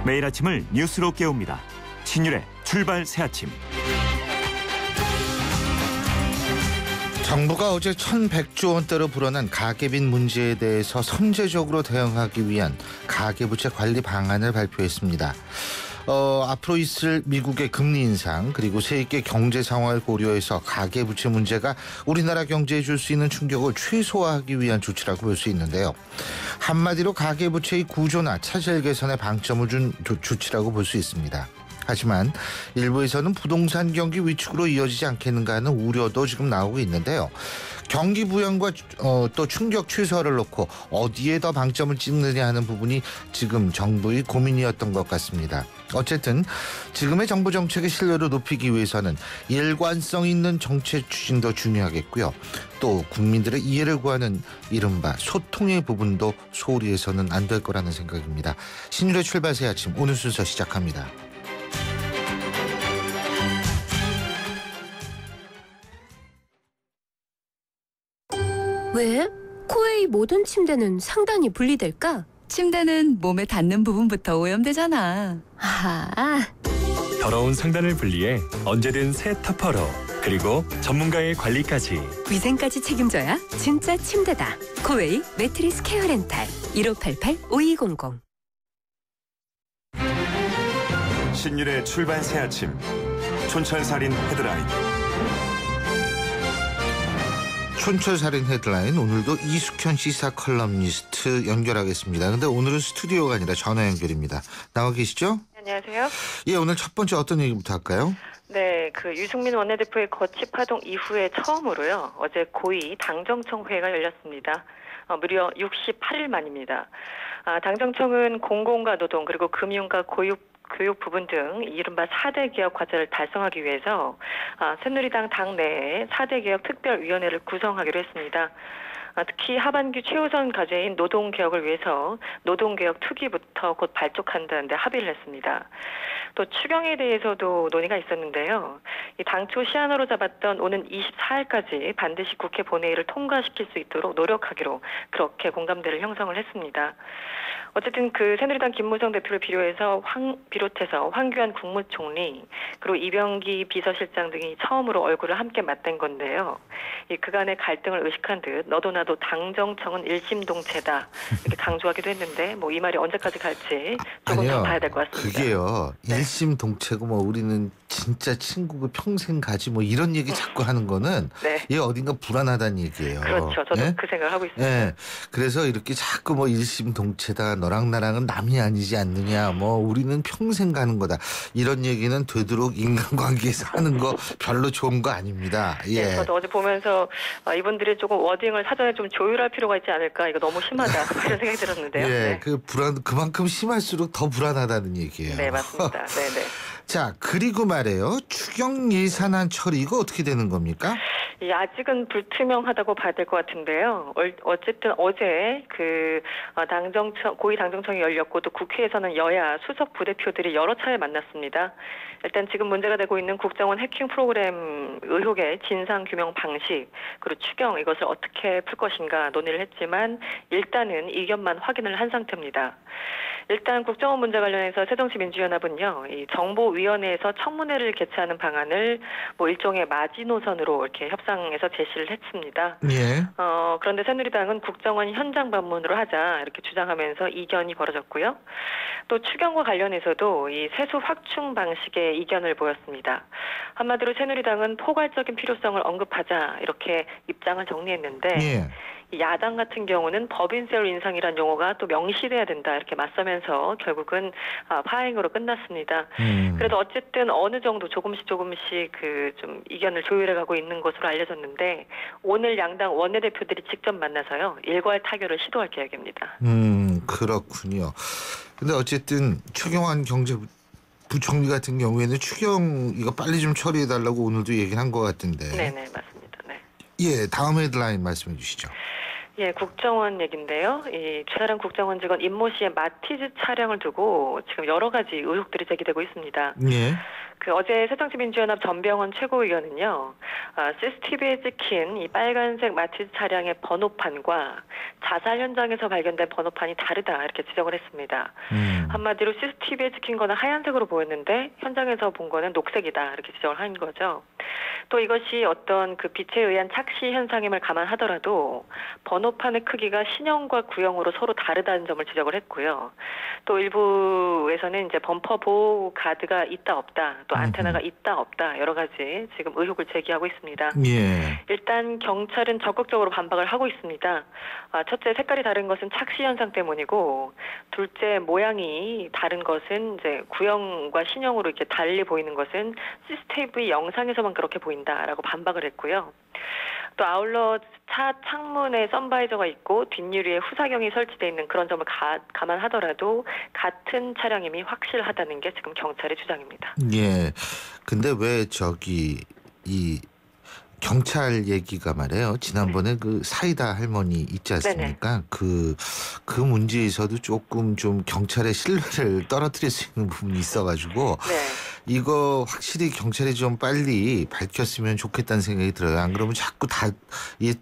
매일 아침을 뉴스로 깨웁니다. 신율의 출발 새아침. 정부가 어제 1,100조 원대로 불어난 가계빈 문제에 대해서 선제적으로 대응하기 위한 가계부채 관리 방안을 발표했습니다. 앞으로 있을 미국의 금리 인상 그리고 세계 경제 상황을 고려해서 가계부채 문제가 우리나라 경제에 줄 수 있는 충격을 최소화하기 위한 조치라고 볼 수 있는데요. 한마디로 가계부채의 구조나 차질 개선에 방점을 준 조치라고 볼 수 있습니다. 하지만 일부에서는 부동산 경기 위축으로 이어지지 않겠는가 하는 우려도 지금 나오고 있는데요. 경기 부양과 또 충격 최소화를 놓고 어디에 더 방점을 찍느냐 하는 부분이 지금 정부의 고민이었던 것 같습니다. 어쨌든 지금의 정부 정책의 신뢰를 높이기 위해서는 일관성 있는 정책 추진도 중요하겠고요. 또 국민들의 이해를 구하는 이른바 소통의 부분도 소홀히 해서는 안 될 거라는 생각입니다. 신율의 출발 새 아침 오늘 순서 시작합니다. 왜? 코웨이 모든 침대는 상단이 분리될까? 침대는 몸에 닿는 부분부터 오염되잖아. 아하. 더러운 상단을 분리해 언제든 새 터퍼로, 그리고 전문가의 관리까지. 위생까지 책임져야 진짜 침대다. 코웨이 매트리스 케어 렌탈 1588-5200. 신율의 출발 새아침. 촌철살인 헤드라인. 촌철살인 헤드라인, 오늘도 이숙현 시사 컬럼니스트 연결하겠습니다. 근데 오늘은 스튜디오가 아니라 전화 연결입니다. 나와 계시죠? 안녕하세요. 예, 오늘 첫 번째 어떤 얘기부터 할까요? 네, 유승민 원내대표의 거취 파동 이후에 처음으로요. 어제 고위 당정청 회의가 열렸습니다. 무려 68일 만입니다. 당정청은 공공과 노동 그리고 금융과 교육 부분 등 이른바 4대 개혁 과제를 달성하기 위해서 새누리당 당내에 4대 개혁 특별위원회를 구성하기로 했습니다. 특히 하반기 최우선 과제인 노동개혁을 위해서 노동개혁 특위부터 곧 발족한다는데 합의를 했습니다. 또 추경에 대해서도 논의가 있었는데요. 이 당초 시한으로 잡았던 오는 24일까지 반드시 국회 본회의를 통과시킬 수 있도록 노력하기로 그렇게 공감대를 형성을 했습니다. 어쨌든 새누리당 김무성 대표를 비롯해서 황교안 국무총리 그리고 이병기 비서실장 등이 처음으로 얼굴을 함께 맞댄 건데요. 그간의 갈등을 의식한 듯 너도 나도 당정청은 일심동체다 이렇게 강조하기도 했는데 이 말이 언제까지 갈지 조금 더 봐야 될 것 같습니다. 그게요. 네. 일심동체고 우리는 진짜 친구고 평생 가지 이런 얘기 자꾸 하는 거는 네. 얘 어딘가 불안하다는 얘기예요. 그렇죠. 저도 네? 그 생각을 하고 있습니다. 네. 그래서 이렇게 자꾸 일심동체다. 너랑 나랑은 남이 아니지 않느냐. 우리는 평생 가는 거다. 이런 얘기는 되도록 인간관계에서 하는 거 별로 좋은 거 아닙니다. 예. 네, 저도 어제 보면서 이분들이 조금 워딩을 사전에 좀 조율할 필요가 있지 않을까. 이거 너무 심하다. 이런 생각이 들었는데요. 예, 네. 그만큼 심할수록 더 불안하다는 얘기예요. 네, 맞습니다. 네네. 자, 그리고 말이에요. 추경 예산안 처리 이거 어떻게 되는 겁니까? 아직은 불투명하다고 봐야 될 것 같은데요. 어쨌든 어제 고위 당정청이 열렸고 또 국회에서는 여야 수석 부대표들이 여러 차례 만났습니다. 일단 지금 문제가 되고 있는 국정원 해킹 프로그램 의혹의 진상 규명 방식 그리고 추경 이것을 어떻게 풀 것인가 논의를 했지만 일단은 이견만 확인을 한 상태입니다. 일단 국정원 문제 관련해서 새정치민주연합은요, 이 정보위원회에서 청문회를 개최하는 방안을 일종의 마지노선으로 이렇게 협상에서 제시를 했습니다. 예. 그런데 새누리당은 국정원 현장 방문으로 하자 이렇게 주장하면서 이견이 벌어졌고요. 또 추경과 관련해서도 이 세수 확충 방식의 이견을 보였습니다. 한마디로 새누리당은 포괄적인 필요성을 언급하자 이렇게 입장을 정리했는데. 예. 야당 같은 경우는 법인세율 인상이란 용어가 또 명시돼야 된다 이렇게 맞서면서 결국은 파행으로 끝났습니다. 그래도 어쨌든 어느 정도 조금씩 좀 이견을 조율해가고 있는 것으로 알려졌는데 오늘 양당 원내대표들이 직접 만나서요 일괄 타결을 시도할 계획입니다. 그렇군요. 근데 어쨌든 최경환 경제부총리 같은 경우에는 추경 이거 빨리 좀 처리해달라고 오늘도 얘기를 한 것 같은데. 네네 맞습니다. 네. 예, 다음 헤드라인 말씀해 주시죠. 예, 국정원 얘긴데요. 이 최다란 국정원 직원 임모 씨의 마티즈 차량을 두고 지금 여러 가지 의혹들이 제기되고 있습니다. 예. 어제 새정치민주연합 전병헌 최고위원은요, CCTV에 찍힌 이 빨간색 마티즈 차량의 번호판과 자살 현장에서 발견된 번호판이 다르다 이렇게 지적을 했습니다. 한마디로 CCTV에 찍힌 거는 하얀색으로 보였는데 현장에서 본 거는 녹색이다 이렇게 지적을 한 거죠. 또 이것이 어떤 그 빛에 의한 착시 현상임을 감안하더라도 번호판의 크기가 신형과 구형으로 서로 다르다는 점을 지적을 했고요. 또 일부에서는 이제 범퍼 보호 가드가 있다 없다, 또 안테나가 있다 없다 여러 가지 지금 의혹을 제기하고 있습니다. 예. 일단 경찰은 적극적으로 반박을 하고 있습니다. 첫째, 색깔이 다른 것은 착시 현상 때문이고, 둘째, 모양이 다른 것은 이제 구형과 신형으로 이렇게 달리 보이는 것은 CCTV 영상에서만 그렇게 보인다라고 반박을 했고요. 또 아울러 차 창문에 선바이저가 있고 뒷유리에 후사경이 설치되어 있는 그런 점을 감안하더라도 같은 차량임이 확실하다는 게 지금 경찰의 주장입니다. 예. 근데 왜 이 경찰 얘기가 말이에요. 지난번에 그 사이다 할머니 있지 않습니까? 그 문제에서도 조금 좀 경찰의 신뢰를 떨어뜨릴 수 있는 부분이 있어가지고 이거 확실히 경찰이 좀 빨리 밝혔으면 좋겠다는 생각이 들어요. 안 그러면 자꾸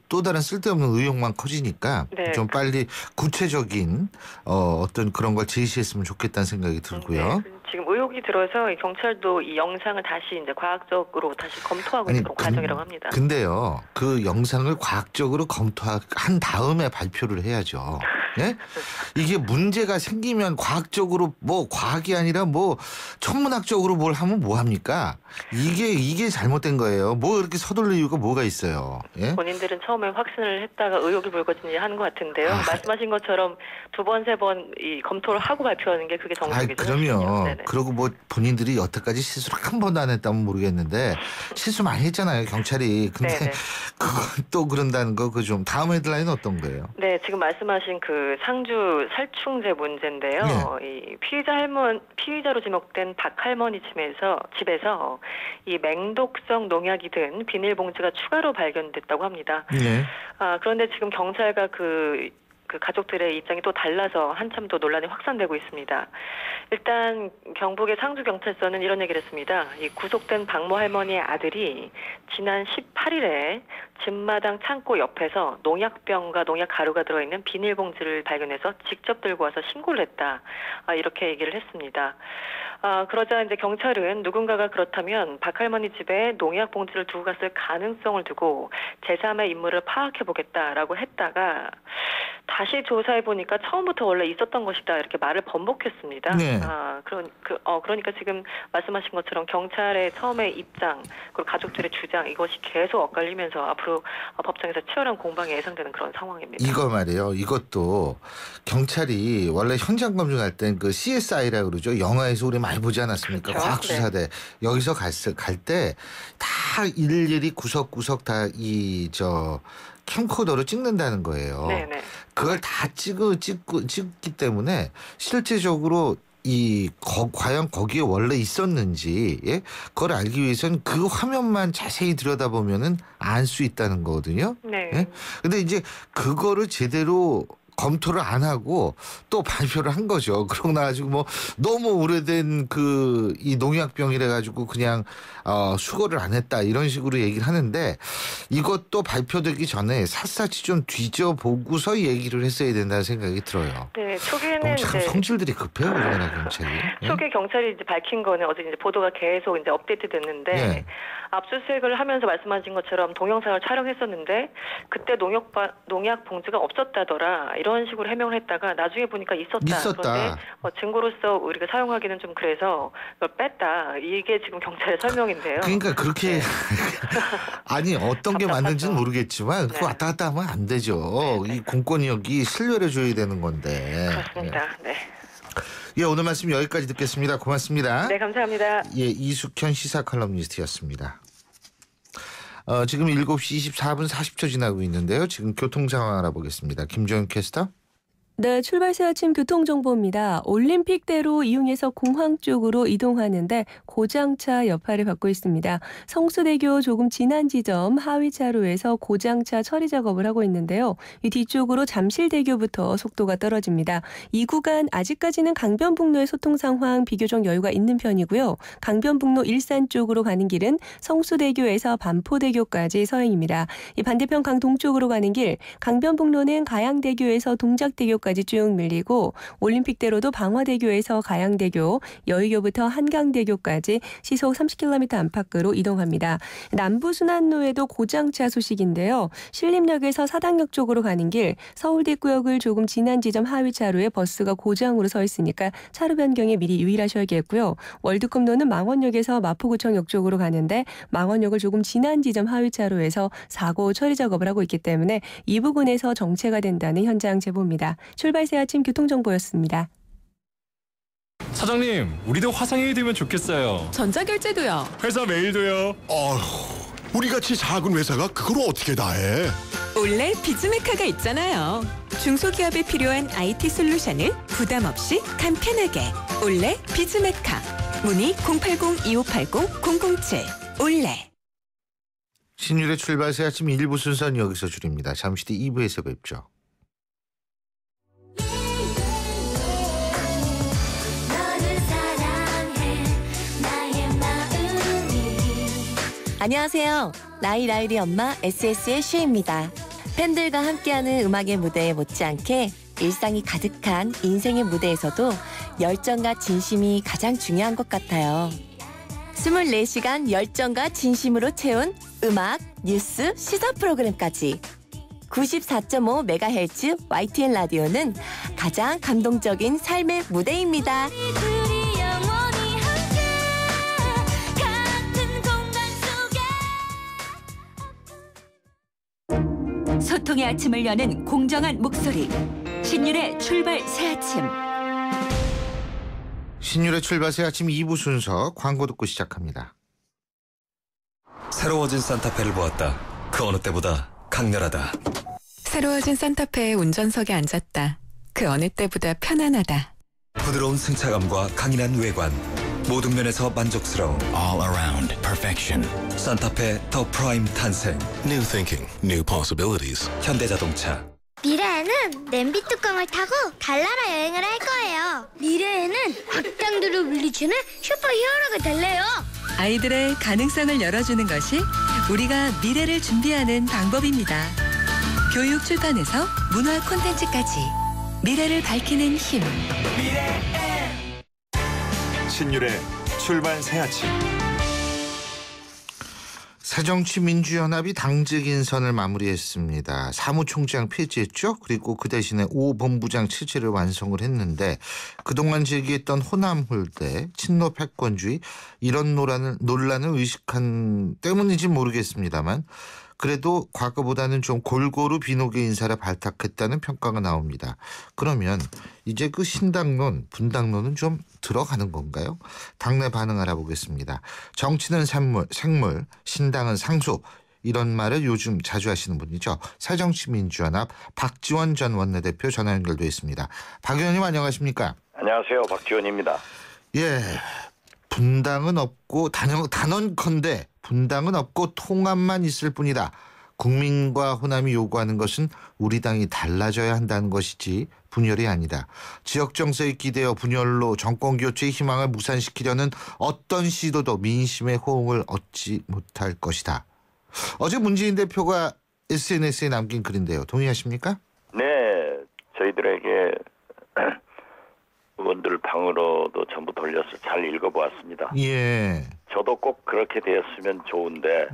또 다른 쓸데없는 의혹만 커지니까 좀 빨리 구체적인 어떤 그런 걸 제시했으면 좋겠다는 생각이 들고요. 지금 의혹이 들어서 경찰도 이 영상을 다시 이제 과학적으로 다시 검토하고 있는 그런 과정이라고 합니다. 근데요, 그 영상을 과학적으로 검토한 다음에 발표를 해야죠. 예? 이게 문제가 생기면 과학적으로 뭐 과학이 아니라 뭐 천문학적으로 뭘 하면 뭐 합니까? 이게 잘못된 거예요. 뭐 이렇게 서둘릴 이유가 뭐가 있어요? 예? 본인들은 처음에 확신을 했다가 의혹이 불거지니 하는 것 같은데요. 말씀하신 것처럼 두 번, 세 번 이 검토를 하고 발표하는 게 그게 정석이죠. 그럼요. 그리고 뭐 본인들이 여태까지 실수를 한 번도 안 했다면 모르겠는데 실수 많이 했잖아요, 경찰이. 근데 그걸 또 그런다는 거 그 좀 다음 헤드라인은 어떤 거예요? 네, 지금 말씀하신 그 상주 살충제 문제인데요. 이 피의자로 지목된 박 할머니 집에서 이 맹독성 농약이 든 비닐봉지가 추가로 발견됐다고 합니다. 그런데 지금 경찰과 그 가족들의 입장이 또 달라서 한참 더 논란이 확산되고 있습니다. 일단 경북의 상주경찰서는 이런 얘기를 했습니다. 이 구속된 박모 할머니의 아들이 지난 18일에 집마당 창고 옆에서 농약병과 농약 가루가 들어있는 비닐봉지를 발견해서 직접 들고 와서 신고를 했다. 이렇게 얘기를 했습니다. 그러자 이제 경찰은 누군가가 그렇다면 박 할머니 집에 농약 봉지를 두고 갔을 가능성을 두고 제3의 인물을 파악해 보겠다라고 했다가 다시 조사해 보니까 처음부터 원래 있었던 것이다 이렇게 말을 번복했습니다. 그러니까 지금 말씀하신 것처럼 경찰의 처음의 입장 그리고 가족들의 주장 이것이 계속 엇갈리면서 앞으로 법정에서 치열한 공방이 예상되는 그런 상황입니다. 이거 말이에요. 이것도 경찰이 원래 현장 검증할 땐 그 CSI라고 그러죠. 영화에서 우리 많이 보지 않았습니까? 그렇죠? 과학수사대 여기서 갈 때 다 일일이 구석구석 다 캠코더로 찍는다는 거예요. 그걸 다 찍기 때문에 실제적으로 과연 거기에 원래 있었는지, 그걸 알기 위해서는 그 화면만 자세히 들여다보면은 알 수 있다는 거거든요. 근데 이제 그거를 제대로 검토를 안 하고 또 발표를 한 거죠. 그러고 나가지고 뭐 너무 오래된 이 농약병이래 가지고 그냥 수거를 안 했다 이런 식으로 얘기를 하는데 이것도 발표되기 전에 샅샅이 좀 뒤져보고서 얘기를 했어야 된다는 생각이 들어요. 네, 초기에는 참 성질들이 급해요, 우리나라 경찰이. 초기 경찰이 이제 밝힌 거는 어제 이제 보도가 계속 이제 업데이트 됐는데 압수수색을 하면서 말씀하신 것처럼 동영상을 촬영했었는데 그때 농약 봉지가 없었다더라 이런 식으로 해명을 했다가 나중에 보니까 있었다. 그런데 증거로서 우리가 사용하기는 좀 그래서 그걸 뺐다. 이게 지금 경찰의 설명인데요. 그러니까 그렇게 아니 어떤 게 맞는지는 모르겠지만 그 왔다 갔다 하면 안 되죠. 이 공권력이 신뢰를 줘야 되는 건데. 그렇습니다. 오늘 말씀 여기까지 듣겠습니다. 고맙습니다. 네, 감사합니다. 이숙현 시사 칼럼니스트였습니다. 지금 7시 24분 40초 지나고 있는데요. 지금 교통 상황 알아보겠습니다. 김정은 캐스터. 네, 출발새 아침 교통정보입니다. 올림픽대로 이용해서 공항 쪽으로 이동하는데 고장차 여파를 받고 있습니다. 성수대교 조금 지난 지점 하위차로에서 고장차 처리 작업을 하고 있는데요. 이 뒤쪽으로 잠실대교부터 속도가 떨어집니다. 이 구간 아직까지는 강변북로의 소통 상황 비교적 여유가 있는 편이고요. 강변북로 일산 쪽으로 가는 길은 성수대교에서 반포대교까지 서행입니다. 이 반대편 강동쪽으로 가는 길 강변북로는 가양대교에서 동작대교 방화대교까지 쭉 밀리고 올림픽대로도 방화대교에서 가양대교, 여의교부터 한강대교까지 시속 30km 안팎으로 이동합니다. 남부순환로에도 고장차 소식인데요. 신림역에서 사당역 쪽으로 가는 길 서울대구역을 조금 지난 지점 하위 차로에 버스가 고장으로 서 있으니까 차로 변경에 미리 유의하셔야겠고요. 월드컵로는 망원역에서 마포구청역 쪽으로 가는데 망원역을 조금 지난 지점 하위 차로에서 사고 처리 작업을 하고 있기 때문에 이 부근에서 정체가 된다는 현장 제보입니다. 출발새 아침 교통정보였습니다. 사장님, 우리도 화상회의 되면 좋겠어요. 전자결제도요. 회사 메일도요. 우리같이 작은 회사가 그걸 어떻게 다 해? 올레 비즈메카가 있잖아요. 중소기업에 필요한 IT 솔루션을 부담 없이 간편하게. 올레 비즈메카. 문의 080-2580-007. 올레. 신율의 출발새 아침 1부 순서는 여기서 줄입니다. 잠시 뒤 2부에서 뵙죠. 안녕하세요. 라일의 엄마 SS의 슈입니다. 팬들과 함께하는 음악의 무대에 못지않게 일상이 가득한 인생의 무대에서도 열정과 진심이 가장 중요한 것 같아요. 24시간 열정과 진심으로 채운 음악, 뉴스, 시사 프로그램까지 94.5MHz YTN 라디오는 가장 감동적인 삶의 무대입니다. 소통의 아침을 여는 공정한 목소리. 신율의 출발 새 아침. 신율의 출발새 아침 2부 순서 광고 듣고 시작합니다. 새로워진 산타페를 보았다. 그 어느 때보다 강렬하다. 새로워진 산타페의 운전석에 앉았다. 그 어느 때보다 편안하다. 부드러운 승차감과 강인한 외관. 모든 면에서 만족스러운 All around perfection. 산타페 더 프라임 탄생. New thinking, new possibilities. 현대자동차. 미래에는 냄비 뚜껑을 타고 달나라 여행을 할 거예요. 미래에는 악당들을 물리치는 슈퍼히어로가 될래요. 아이들의 가능성을 열어주는 것이 우리가 미래를 준비하는 방법입니다. 교육 출판에서 문화 콘텐츠까지 미래를 밝히는 힘. 신율의 출발새 아침. 새정치민주연합이 당직 인선을 마무리했습니다. 사무총장 폐지했죠. 그리고 그 대신에 5본부장 체제를 완성을 했는데 그동안 제기했던 호남 홀대, 친노 패권주의 이런 논란을 의식한 때문인지 모르겠습니다만 그래도 과거보다는 좀 골고루 비노기 인사를 발탁했다는 평가가 나옵니다. 그러면 이제 그 신당론, 분당론은 좀 들어가는 건가요? 당내 반응 알아보겠습니다. 정치는 생물, 신당은 상수. 이런 말을 요즘 자주 하시는 분이죠. 새정치민주연합 박지원 전 원내대표 전화 연결돼 있습니다. 박 의원님 안녕하십니까? 안녕하세요. 박지원입니다. 예, 분당은 없고 단언컨대 분당은 없고 통합만 있을 뿐이다. 국민과 호남이 요구하는 것은 우리 당이 달라져야 한다는 것이지 분열이 아니다. 지역 정세에 기대어 분열로 정권 교체의 희망을 무산시키려는 어떤 시도도 민심의 호응을 얻지 못할 것이다. 어제 문재인 대표가 SNS에 남긴 글인데요. 동의하십니까? 네. 저희들에게 의원들 방으로도 전부 돌려서 잘 읽어보았습니다. 예. 저도 꼭 그렇게 되었으면 좋은데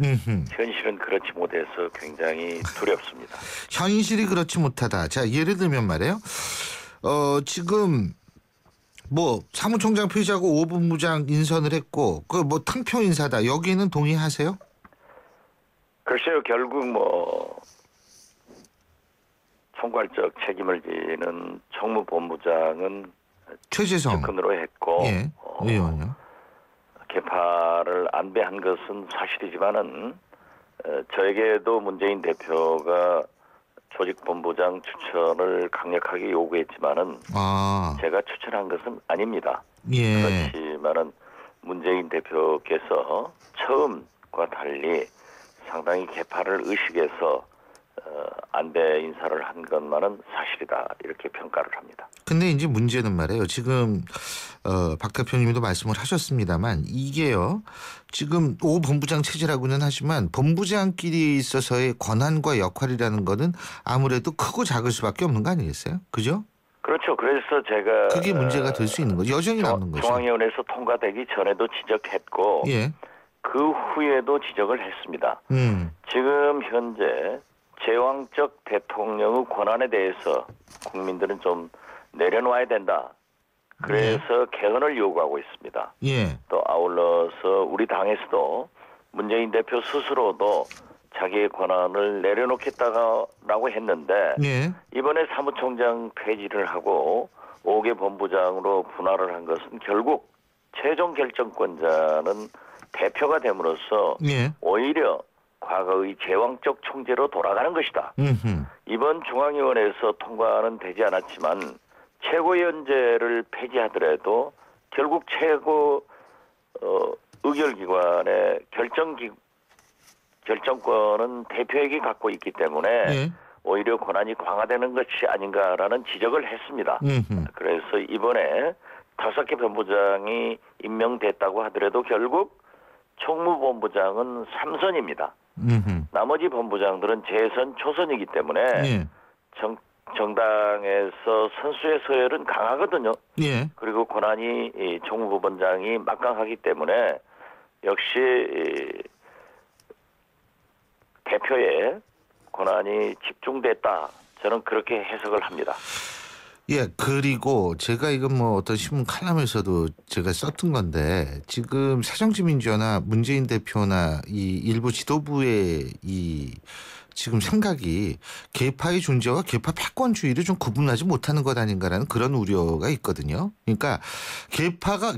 현실은 그렇지 못해서 굉장히 두렵습니다. 현실이 그렇지 못하다. 자, 예를 들면 말이에요. 지금 뭐 사무총장 폐지하고 5본부장 인선을 했고 그 뭐 탕평 인사다. 여기는 동의하세요? 글쎄요. 결국 뭐 총괄적 책임을 지는 총무본부장은 최재성 접근으로 했고 예, 의원요. 개파를 안배한 것은 사실이지만은 저에게도 문재인 대표가 조직본부장 추천을 강력하게 요구했지만은 제가 추천한 것은 아닙니다. 예. 그렇지만은 문재인 대표께서 처음과 달리 상당히 개파를 의식해서 안배 인사를 한 것만은 사실이다 이렇게 평가를 합니다. 근데 이제 문제는 말이에요. 지금 박 대표님도 말씀을 하셨습니다만 이게요. 지금 5본부장 체제라고는 하지만 본부장끼리 있어서의 권한과 역할이라는 거는 아무래도 크고 작을 수밖에 없는 거 아니겠어요? 그죠? 그렇죠. 그래서 제가 그게 문제가 될 수 있는 거죠. 여전히 남는 거죠. 중앙위원회에서 통과되기 전에도 지적했고 예. 그 후에도 지적을 했습니다. 지금 현재 제왕적 대통령의 권한에 대해서 국민들은 좀 내려놓아야 된다. 그래서 개헌을 요구하고 있습니다. 예. 또 아울러서 우리 당에서도 문재인 대표 스스로도 자기의 권한을 내려놓겠다라고 했는데 예. 이번에 사무총장 폐지를 하고 5개 본부장으로 분할을 한 것은 결국 최종 결정권자는 대표가 됨으로써 예. 오히려 과거의 제왕적 총재로 돌아가는 것이다. 이번 중앙위원회에서 통과는 되지 않았지만 최고위원제를 폐지하더라도 결국 최고 의결기관의 결정권은 대표에게 갖고 있기 때문에 예. 오히려 권한이 강화되는 것이 아닌가라는 지적을 했습니다. 그래서 이번에 5개 본부장이 임명됐다고 하더라도 결국 총무본부장은 3선입니다. 나머지 본부장들은 재선, 초선이기 때문에 예. 정당에서 선수의 서열은 강하거든요. 예. 그리고 권한이 이 총무부본장이 막강하기 때문에 역시 대표의 권한이 집중됐다. 저는 그렇게 해석을 합니다. 예, 그리고 제가 이건 뭐 어떤 신문 칼럼에서도 제가 썼던 건데 지금 새정치민주연합 문재인 대표나 이 일부 지도부의 이 지금 생각이 계파의 존재와 계파 패권주의를 좀 구분하지 못하는 것 아닌가라는 그런 우려가 있거든요. 그러니까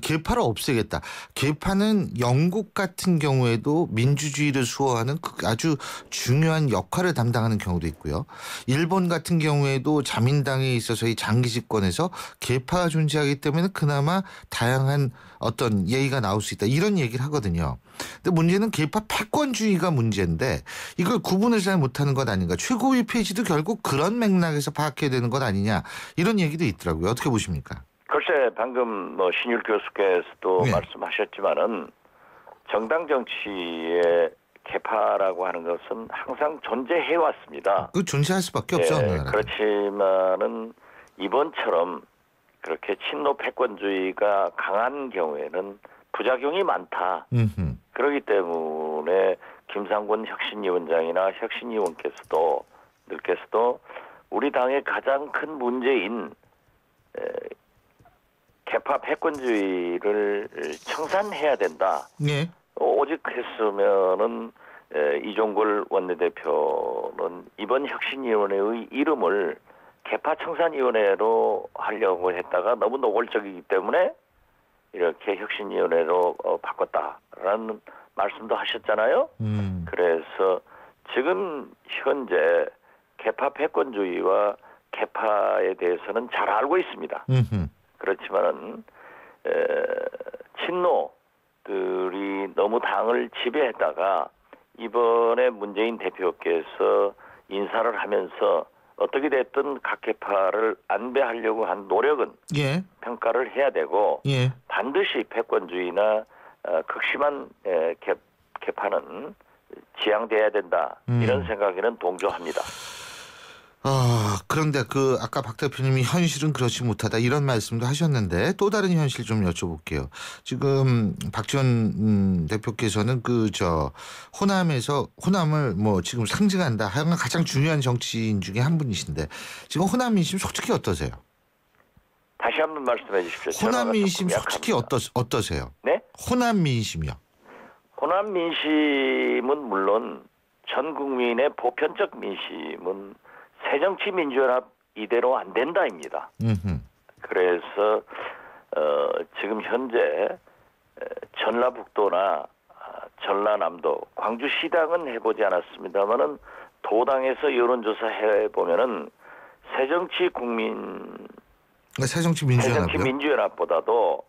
계파를 없애겠다. 계파는 영국 같은 경우에도 민주주의를 수호하는 아주 중요한 역할을 담당하는 경우도 있고요. 일본 같은 경우에도 자민당에 있어서의 장기 집권에서 계파가 존재하기 때문에 그나마 다양한 어떤 예의가 나올 수 있다. 이런 얘기를 하거든요. 근데 문제는 계파 패권주의가 문제인데 이걸 구분을 잘 못하는 것 아닌가. 최고위 폐지도 결국 그런 맥락에서 파악해야 되는 것 아니냐. 이런 얘기도 있더라고요. 어떻게 보십니까? 글쎄 방금 신율 교수께서도 네. 말씀하셨지만은 정당 정치의 계파라고 하는 것은 항상 존재해 왔습니다. 그 존재할 수밖에 없죠. 그렇지만은 이번처럼 그렇게 친노 패권주의가 강한 경우에는 부작용이 많다. 그렇기 때문에 김상곤 혁신위원장이나 혁신위원께서도 우리 당의 가장 큰 문제인 계파 패권주의를 청산해야 된다. 네. 오직 했으면은 이종걸 원내대표는 이번 혁신위원회의 이름을 계파 청산위원회로 하려고 했다가 너무 노골적이기 때문에 이렇게 혁신위원회로 바꿨다라는 말씀도 하셨잖아요. 그래서 지금 현재 계파 패권주의와 계파에 대해서는 잘 알고 있습니다. 그렇지만은 친노들이 너무 당을 지배했다가 이번에 문재인 대표께서 인사를 하면서 어떻게 됐든 각 계파를 안배하려고 한 노력은 예. 평가를 해야 되고 예. 반드시 패권주의나 극심한 계파는 지양돼야 된다. 이런 생각에는 동조합니다. 그런데 아까 박 대표님이 현실은 그렇지 못하다 이런 말씀도 하셨는데 또 다른 현실 좀 여쭤볼게요. 지금 박지원 대표께서는 호남을 뭐 지금 상징한다 하는 가장 중요한 정치인 중에 한 분이신데 지금 호남 민심 솔직히 어떠세요? 다시 한번 말씀해 주십시오. 호남 민심 솔직히 어떠세요? 네? 호남 민심이요. 호남 민심은 물론 전 국민의 보편적 민심은 새정치민주연합 이대로 안 된다입니다. 그래서 지금 현재 전라북도나 전라남도, 광주시당은 해보지 않았습니다만은 도당에서 여론조사 해보면은 새정치민주연합보다도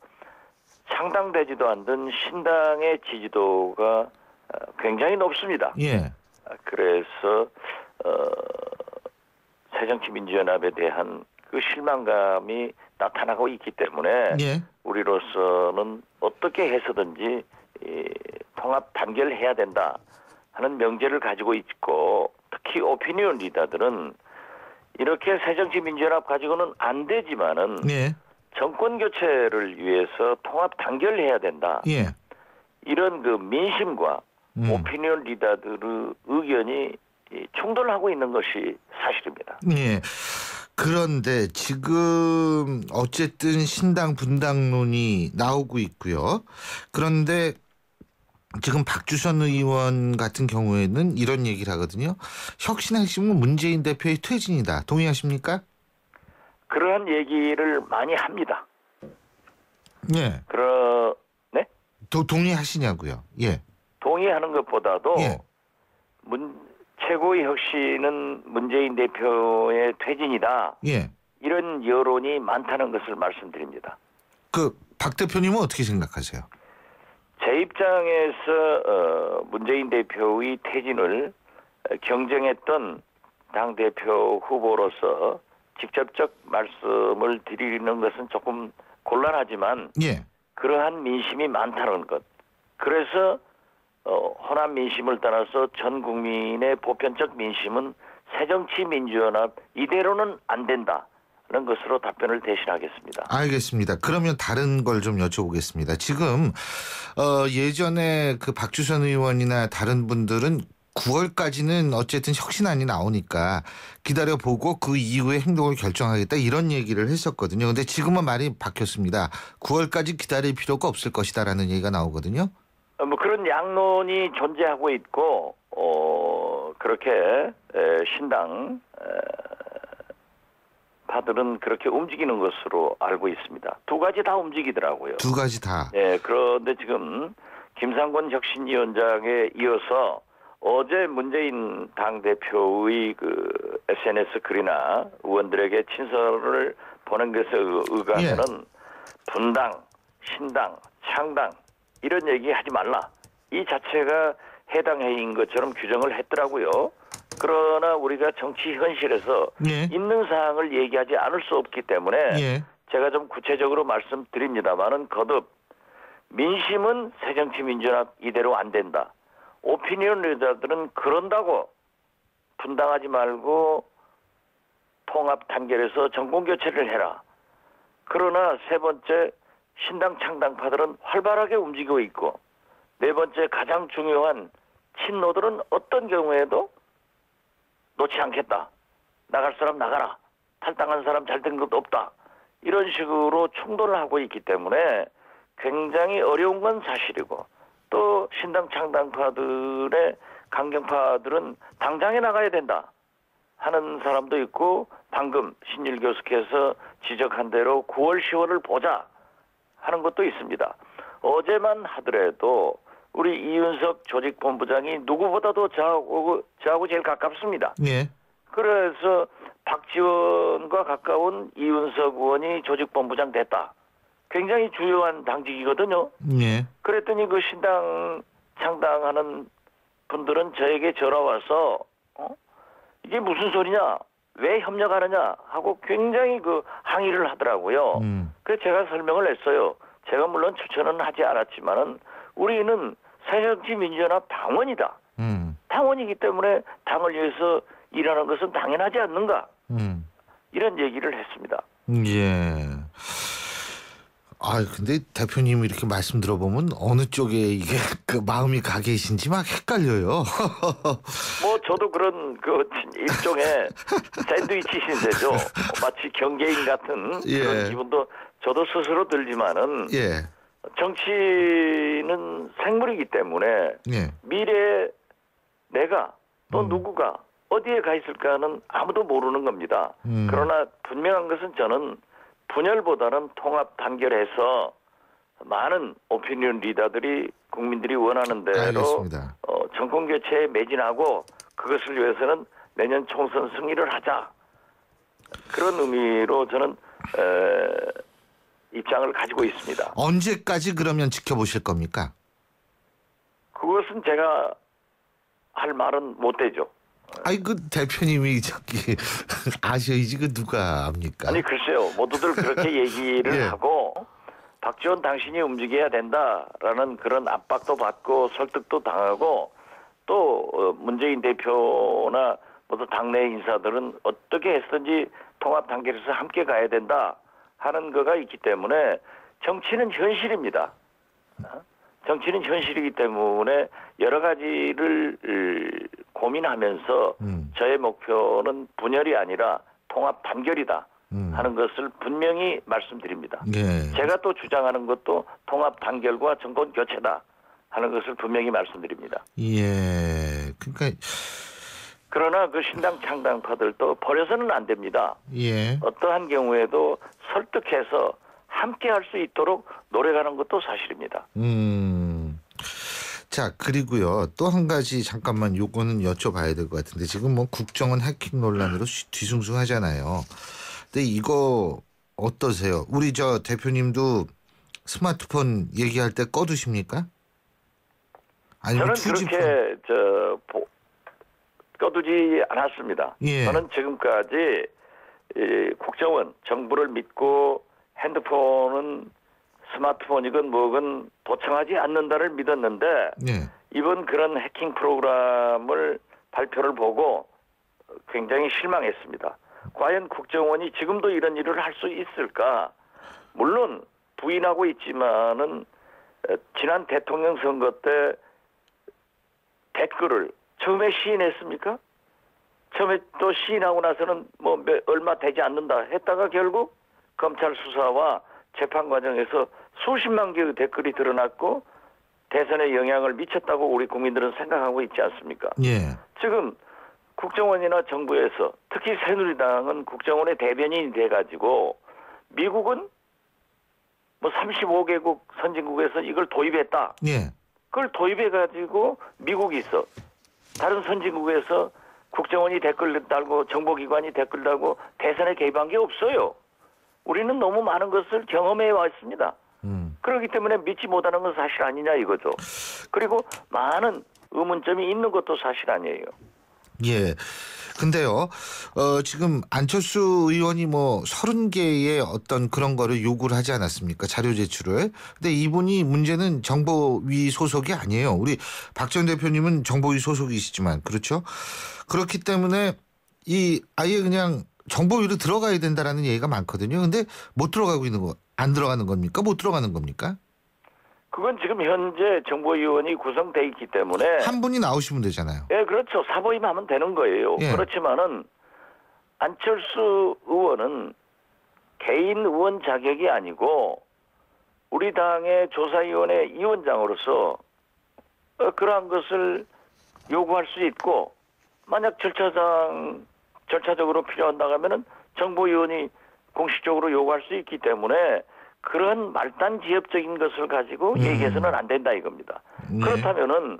창당되지도 않던 신당의 지지도가 굉장히 높습니다. 예. 그래서 새정치민주연합에 대한 그 실망감이 나타나고 있기 때문에 예. 우리로서는 어떻게 해서든지 통합 단결해야 된다 하는 명제를 가지고 있고 특히 오피니언 리더들은 이렇게 새정치민주연합 가지고는 안 되지만은 예. 정권 교체를 위해서 통합 단결해야 된다. 예. 이런 그 민심과 오피니언 리더들의 의견이 충돌하고 있는 것이 사실입니다. 예. 그런데 지금 어쨌든 신당 분당론이 나오고 있고요. 그런데 지금 박주선 의원 같은 경우에는 이런 얘기를 하거든요. 혁신의 핵심은 문재인 대표의 퇴진이다. 동의하십니까? 그러한 얘기를 많이 합니다. 예. 네? 동의하시냐고요? 예. 동의하는 것보다도 예. 최고의 혁신은 문재인 대표의 퇴진이다. 예. 이런 여론이 많다는 것을 말씀드립니다. 박 대표님은 어떻게 생각하세요? 제 입장에서 문재인 대표의 퇴진을 경쟁했던 당대표 후보로서 직접적 말씀을 드리는 것은 조금 곤란하지만 예. 그러한 민심이 많다는 것. 그래서 호남 민심을 떠나서 전 국민의 보편적 민심은 새정치민주연합 이대로는 안 된다는 것으로 답변을 대신하겠습니다. 알겠습니다. 그러면 다른 걸 좀 여쭤보겠습니다. 지금 예전에 그 박주선 의원이나 다른 분들은 9월까지는 어쨌든 혁신안이 나오니까 기다려보고 그 이후에 행동을 결정하겠다 이런 얘기를 했었거든요. 근데 지금은 말이 바뀌었습니다. 9월까지 기다릴 필요가 없을 것이다라는 얘기가 나오거든요. 뭐 그런 양론이 존재하고 있고 그렇게 신당 파들은 그렇게 움직이는 것으로 알고 있습니다. 두 가지 다 움직이더라고요. 두 가지 다. 네, 그런데 지금 김상곤 혁신위원장에 이어서 어제 문재인 당대표의 그 SNS 글이나 의원들에게 친서를 보낸 것에 의하면은 분당, 신당, 창당 이런 얘기 하지 말라. 이 자체가 해당 행위인 것처럼 규정을 했더라고요. 그러나 우리가 정치 현실에서 있는 사항을 얘기하지 않을 수 없기 때문에 제가 좀 구체적으로 말씀드립니다만은 거듭 민심은 새정치민주연합 이대로 안 된다. 오피니언 리더들은 그런다고 분당하지 말고 통합 단결해서 정권 교체를 해라. 그러나 세 번째 신당 창당파들은 활발하게 움직이고 있고 네 번째 가장 중요한 친노들은 어떤 경우에도 놓지 않겠다. 나갈 사람 나가라. 탈당한 사람 잘된 것도 없다. 이런 식으로 충돌을 하고 있기 때문에 굉장히 어려운 건 사실이고 또 신당 창당파들의 강경파들은 당장에 나가야 된다 하는 사람도 있고 방금 신일 교수께서 지적한 대로 9월 10월을 보자 하는 것도 있습니다. 어제만 하더라도 우리 이윤석 조직본부장이 누구보다도 저하고 제일 가깝습니다. 예. 그래서 박지원과 가까운 이윤석 의원이 조직본부장 됐다. 굉장히 중요한 당직이거든요. 예. 그랬더니 그 신당 창당하는 분들은 저에게 전화 와서 이게 무슨 소리냐? 왜 협력하느냐? 하고 굉장히 그 항의를 하더라고요. 그래서 제가 설명을 했어요. 제가 물론 추천은 하지 않았지만은 우리는 새정치민주연합 당원이다. 당원이기 때문에 당을 위해서 일하는 것은 당연하지 않는가? 이런 얘기를 했습니다. 예. 근데 대표님 이렇게 말씀 들어보면 어느 쪽에 이게 그 마음이 가 계신지 막 헷갈려요. 뭐 저도 그런 그 일종의 샌드위치 신세죠. 마치 경계인 같은 그런 기분도 저도 스스로 들지만은 정치는 생물이기 때문에 미래에 내가 또 누구가 어디에 가 있을까는 아무도 모르는 겁니다. 그러나 분명한 것은 저는 분열보다는 통합 단결해서 많은 오피니언 리더들이 국민들이 원하는 대로 정권 교체에 매진하고 그것을 위해서는 내년 총선 승리를 하자. 그런 의미로 저는 입장을 가지고 있습니다. 언제까지 그러면 지켜보실 겁니까? 그것은 제가 할 말은 못 되죠. 그 대표님이 저기 아셔야지 그 누가 압니까? 아니 글쎄요. 모두들 그렇게 얘기를 하고 박지원 당신이 움직여야 된다라는 그런 압박도 받고 설득도 당하고 또 문재인 대표나 모두 당내 인사들은 어떻게 했든지 통합 단계에서 함께 가야 된다 하는 거가 있기 때문에 정치는 현실입니다. 정치는 현실이기 때문에 여러 가지를 고민하면서 저의 목표는 분열이 아니라 통합 단결이다 하는 것을 분명히 말씀드립니다. 예. 제가 또 주장하는 것도 통합 단결과 정권 교체다 하는 것을 분명히 말씀드립니다. 예. 그러니까 그러나 그 신당 창당파들도 버려서는 안 됩니다. 예. 어떠한 경우에도 설득해서 함께 할 수 있도록 노력하는 것도 사실입니다. 자, 그리고요. 또 한 가지 잠깐만 요거는 여쭤봐야 될 것 같은데 지금 뭐 국정원 해킹 논란으로 뒤숭숭하잖아요. 근데 이거 어떠세요? 우리 저 대표님도 스마트폰 얘기할 때 꺼두십니까? 아니면 저는 그렇게 꺼두지 않았습니다. 예. 저는 지금까지 국정원, 정부를 믿고 핸드폰은 스마트폰이건 뭐건 도청하지 않는다를 믿었는데 예. 이번 그런 해킹 프로그램을 발표를 보고 굉장히 실망했습니다. 과연 국정원이 지금도 이런 일을 할 수 있을까? 물론 부인하고 있지만은 지난 대통령 선거 때 댓글을 처음에 시인했습니까? 처음에 또 시인하고 나서는 뭐 얼마 되지 않는다 했다가 결국 검찰 수사와 재판 과정에서 수십만 개의 댓글이 드러났고 대선에 영향을 미쳤다고 우리 국민들은 생각하고 있지 않습니까? 예. 지금 국정원이나 정부에서 특히 새누리당은 국정원의 대변인이 돼가지고 미국은 뭐 35개국 선진국에서 이걸 도입했다. 예. 그걸 도입해가지고 미국이 있어. 다른 선진국에서 국정원이 댓글 달고 정보기관이 댓글 달고 대선에 개입한 게 없어요. 우리는 너무 많은 것을 경험해 왔습니다. 그렇기 때문에 믿지 못하는 건 사실 아니냐 이거죠. 그리고 많은 의문점이 있는 것도 사실 아니에요. 예. 근데요, 지금 안철수 의원이 뭐 30개의 어떤 그런 거를 요구를 하지 않았습니까? 자료 제출을. 근데 이분이 문제는 정보위 소속이 아니에요. 우리 박 전 대표님은 정보위 소속이시지만, 그렇죠? 그렇기 때문에 아예 그냥 정보위로 들어가야 된다라는 얘기가 많거든요. 근데 못 들어가고 있는 거, 안 들어가는 겁니까? 못 들어가는 겁니까? 그건 지금 현재 정보위원이 구성돼 있기 때문에 한 분이 나오시면 되잖아요. 예, 그렇죠. 사보임하면 되는 거예요. 예. 그렇지만은 안철수 의원은 개인 의원 자격이 아니고 우리 당의 조사위원회 위원장으로서 그러한 것을 요구할 수 있고 만약 절차적으로 필요한다 하면은 정보위원이 공식적으로 요구할 수 있기 때문에 그런 말단지엽적인 것을 가지고 얘기해서는 안 된다 이겁니다. 네. 그렇다면은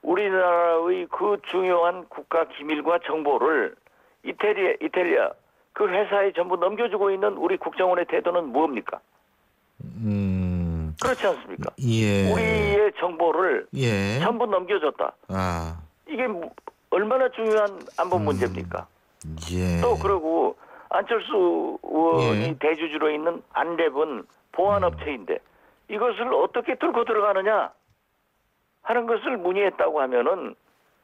우리나라의 그 중요한 국가 기밀과 정보를 이탈리아 그 회사에 전부 넘겨주고 있는 우리 국정원의 태도는 뭡니까? 그렇지 않습니까? 예. 우리의 정보를 예. 전부 넘겨줬다. 아. 이게 얼마나 중요한 안본 문제입니까? 예. 또 그러고 안철수 의원이 예. 대주주로 있는 안랩은 보안업체인데 이것을 어떻게 뚫고 들어가느냐 하는 것을 문의했다고 하면은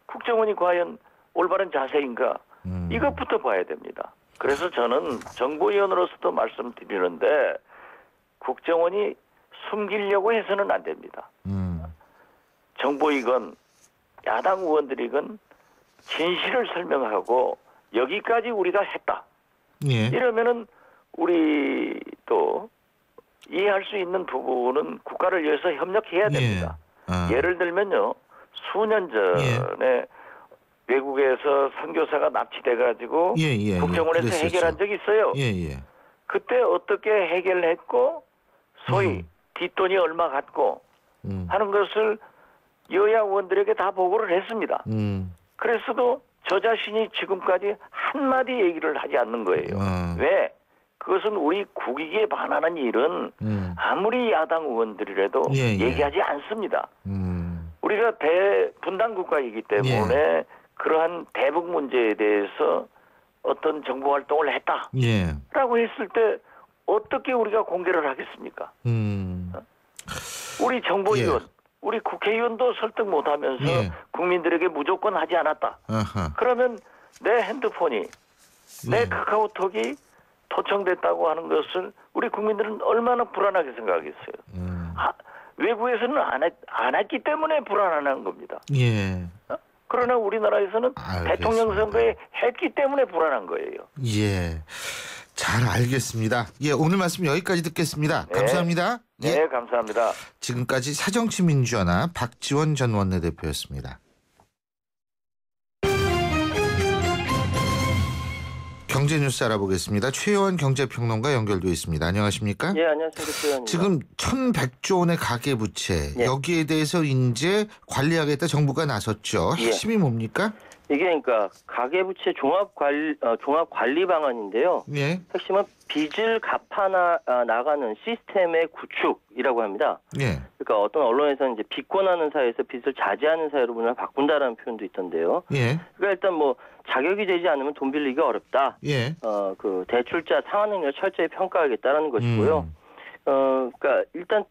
국정원이 과연 올바른 자세인가 이것부터 봐야 됩니다. 그래서 저는 정보위원으로서도 말씀드리는데 국정원이 숨기려고 해서는 안 됩니다. 정보이건 야당 의원들이건 진실을 설명하고 여기까지 우리가 했다. 예. 이러면은 우리 또 이해할 수 있는 부분은 국가를 위해서 협력해야 됩니다. 예. 아. 예를 들면요. 수년 전에 외국에서 선교사가 납치돼가지고 국정원에서 그랬었죠. 해결한 적이 있어요. 예. 그때 어떻게 해결했고 소위 뒷돈이 얼마 갔고 하는 것을 여야 의원들에게 다 보고를 했습니다. 그랬어도 저 자신이 지금까지 한마디 얘기를 하지 않는 거예요. 왜? 그것은 우리 국익에 반하는 일은 아무리 야당 의원들이라도 얘기하지 않습니다. 우리가 대분단 국가이기 때문에 그러한 대북 문제에 대해서 어떤 정보 활동을 했다라고 했을 때 어떻게 우리가 공개를 하겠습니까? 우리 정보위원, 우리 국회의원도 설득 못하면서 국민들에게 무조건 하지 않았다. 아하. 그러면 내 핸드폰이 내 카카오톡이 도청됐다고 하는 것을 우리 국민들은 얼마나 불안하게 생각하겠어요. 외국에서는 안 했기 때문에 불안한 겁니다. 예. 그러나 우리나라에서는 알겠습니다. 대통령 선거에 했기 때문에 불안한 거예요. 예. 잘 알겠습니다. 예, 오늘 말씀 여기까지 듣겠습니다. 네. 감사합니다. 예. 네, 감사합니다. 지금까지 새정치민주연합 박지원 전 원내대표였습니다. 경제뉴스 알아보겠습니다. 최요한 경제평론가 연결돼 있습니다. 안녕하십니까? 예, 안녕하세요. 최요한입니다. 지금 1,100조 원의 가계부채 예. 여기에 대해서 이제 관리하겠다 정부가 나섰죠. 핵심이 뭡니까? 이게 그러니까 가계부채 종합관리 방안인데요. 예. 핵심은 빚을 갚아 나가는 시스템의 구축이라고 합니다. 예. 그러니까 어떤 언론에서는 이제 빚권하는 사회에서 빚을 자제하는 사회로 문을 바꾼다라는 표현도 있던데요. 예. 그러니까 일단 뭐 자격이 되지 않으면 돈 빌리기가 어렵다. 예. 그 대출자 상환 능력을 철저히 평가하겠다라는 것이고요. 그러니까 일단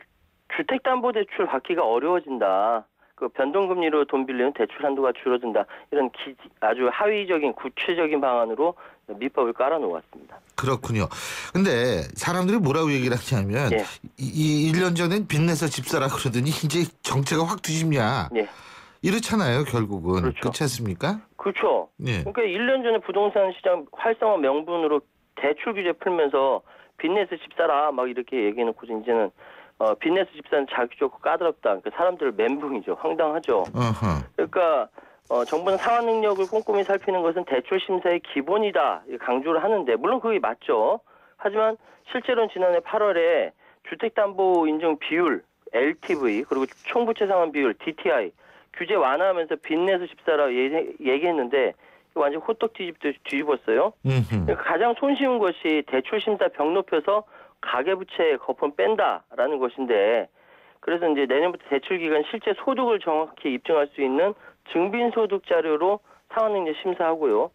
주택담보대출 받기가 어려워진다. 그 변동금리로 돈 빌리는 대출 한도가 줄어든다. 이런 아주 하위적인 구체적인 방안으로 밑밥을 깔아놓았습니다. 그렇군요. 근데 사람들이 뭐라고 얘기를 하냐면 예. 이 1년 전엔 빚내서 집 사라 그러더니 이제 정체가 확 뒤집냐. 예. 이렇잖아요, 결국은. 그렇죠. 그렇지 않습니까? 그렇죠. 예. 그러니까 1년 전에 부동산 시장 활성화 명분으로 대출 규제 풀면서 빚내서 집 사라 막 이렇게 얘기해놓고 이제는 빚내서 집 사는 자기적으로 까다롭다. 그러니까 사람들 멘붕이죠. 황당하죠. 어허. 그러니까 정부는 상환 능력을 꼼꼼히 살피는 것은 대출 심사의 기본이다. 강조를 하는데 물론 그게 맞죠. 하지만 실제로는 지난해 8월에 주택담보 인정 비율, LTV 그리고 총부채 상환 비율, DTI 규제 완화하면서 빚내서 집 사라 얘기했는데 완전 호떡 뒤집었어요. 그러니까 가장 손쉬운 것이 대출 심사 벽 높여서 가계부채 거품 뺀다라는 것인데 그래서 이제 내년부터 대출 기간 실제 소득을 정확히 입증할 수 있는 증빙소득 자료로 상환 능력 심사하고요.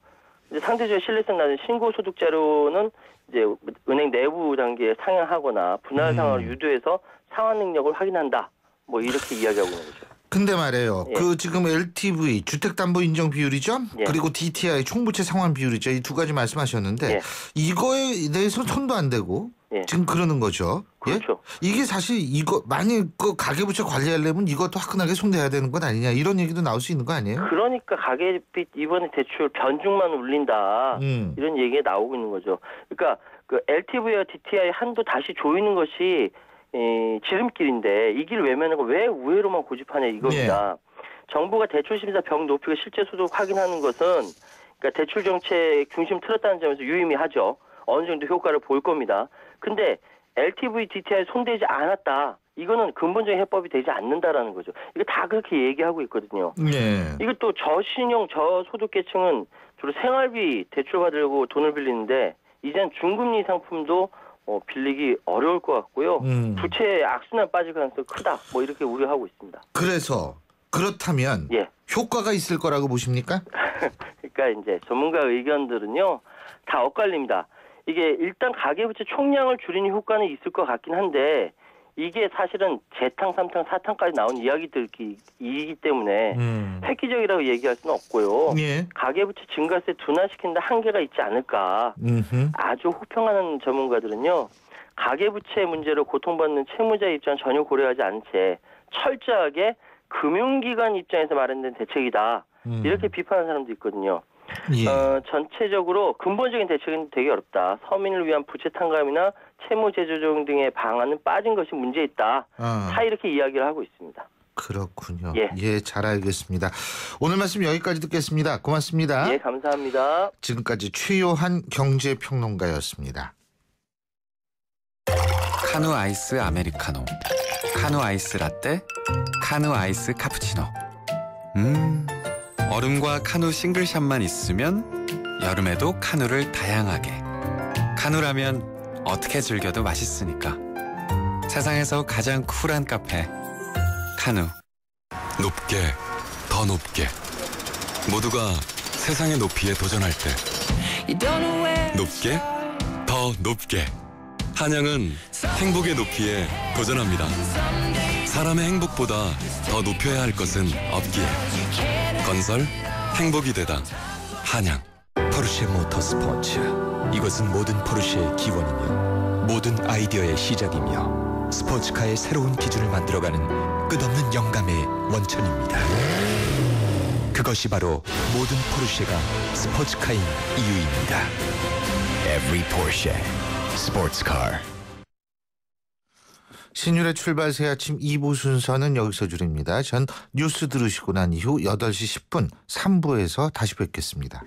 이제 상대적으로 신뢰성 낮은 신고소득 자료는 이제 은행 내부 단계에 상향하거나 분할 상환을 유도해서 상환 능력을 확인한다. 뭐 이렇게 이야기하고 있는 거죠. 근데 말이에요. 예. 그 지금 LTV 주택담보 인정 비율이죠. 예. 그리고 DTI 총부채 상환 비율이죠. 이 두 가지 말씀하셨는데 예. 이거에 대해서 손도 안 대고 예. 지금 그러는 거죠. 그렇죠. 예? 이게 사실 이거 만약 그 가계부채 관리하려면 이것도 화끈하게 손대야 되는 것 아니냐 이런 얘기도 나올 수 있는 거 아니에요? 그러니까 가계빚 이번에 대출 변중만 울린다 이런 얘기가 나오고 있는 거죠. 그러니까 그 LTV와 DTI 한도 다시 조이는 것이 지름길인데 이 길 외면하고 왜 우회로만 고집하냐 이겁니다. 정부가 대출 심사 벽 높이고 실제 소득 확인하는 것은 그러니까 대출 정책 중심 틀었다는 점에서 유의미하죠. 어느 정도 효과를 볼 겁니다. 근데 LTV, DTI 손대지 않았다. 이거는 근본적인 해법이 되지 않는다라는 거죠. 이거 다 그렇게 얘기하고 있거든요. 네. 이거 또 저신용, 저소득계층은 주로 생활비 대출 받으려고 돈을 빌리는데 이젠 중금리 상품도 빌리기 어려울 것 같고요. 부채 악순환 빠질 가능성이 크다. 뭐 이렇게 우려하고 있습니다. 그래서 그렇다면 예. 효과가 있을 거라고 보십니까? 그러니까 이제 전문가 의견들은요. 다 엇갈립니다. 이게 일단 가계부채 총량을 줄이는 효과는 있을 것 같긴 한데 이게 사실은 재탕, 3탕, 4탕까지 나온 이야기들이기 때문에 획기적이라고 얘기할 수는 없고요. 예. 가계부채 증가세 둔화시키는데 한계가 있지 않을까. 아주 호평하는 전문가들은요. 가계부채 문제로 고통받는 채무자 입장 전혀 고려하지 않은 채 철저하게 금융기관 입장에서 마련된 대책이다. 이렇게 비판하는 사람도 있거든요. 예. 전체적으로 근본적인 대책은 되게 어렵다. 서민을 위한 부채 탕감이나 채무 재조정 등의 방안은 빠진 것이 문제 있다. 다 이렇게 이야기를 하고 있습니다. 그렇군요. 예. 예, 잘 알겠습니다. 오늘 말씀 여기까지 듣겠습니다. 고맙습니다. 예, 감사합니다. 지금까지 최요한 경제평론가였습니다. 카누 아이스 아메리카노, 카누 아이스 라떼, 카누 아이스 카푸치노. 얼음과 카누 싱글샷만 있으면 여름에도 카누를 다양하게. 카누라면 어떻게 즐겨도 맛있으니까. 세상에서 가장 쿨한 카페 카누. 높게, 더 높게. 모두가 세상의 높이에 도전할 때 높게, 더 높게. 한양은 행복의 높이에 도전합니다. 사람의 행복보다 더 높여야 할 것은 없기에. 건설 행복이 되다 한양. 포르쉐 모터스포츠. 이것은 모든 포르쉐의 기원이며 모든 아이디어의 시작이며 스포츠카의 새로운 기준을 만들어가는 끝없는 영감의 원천입니다. 그것이 바로 모든 포르쉐가 스포츠카인 이유입니다. Every Porsche Sports Car. 신율의 출발 새 아침 2부 순서는 여기서 줄입니다. 전 뉴스 들으시고 난 이후 8시 10분 3부에서 다시 뵙겠습니다.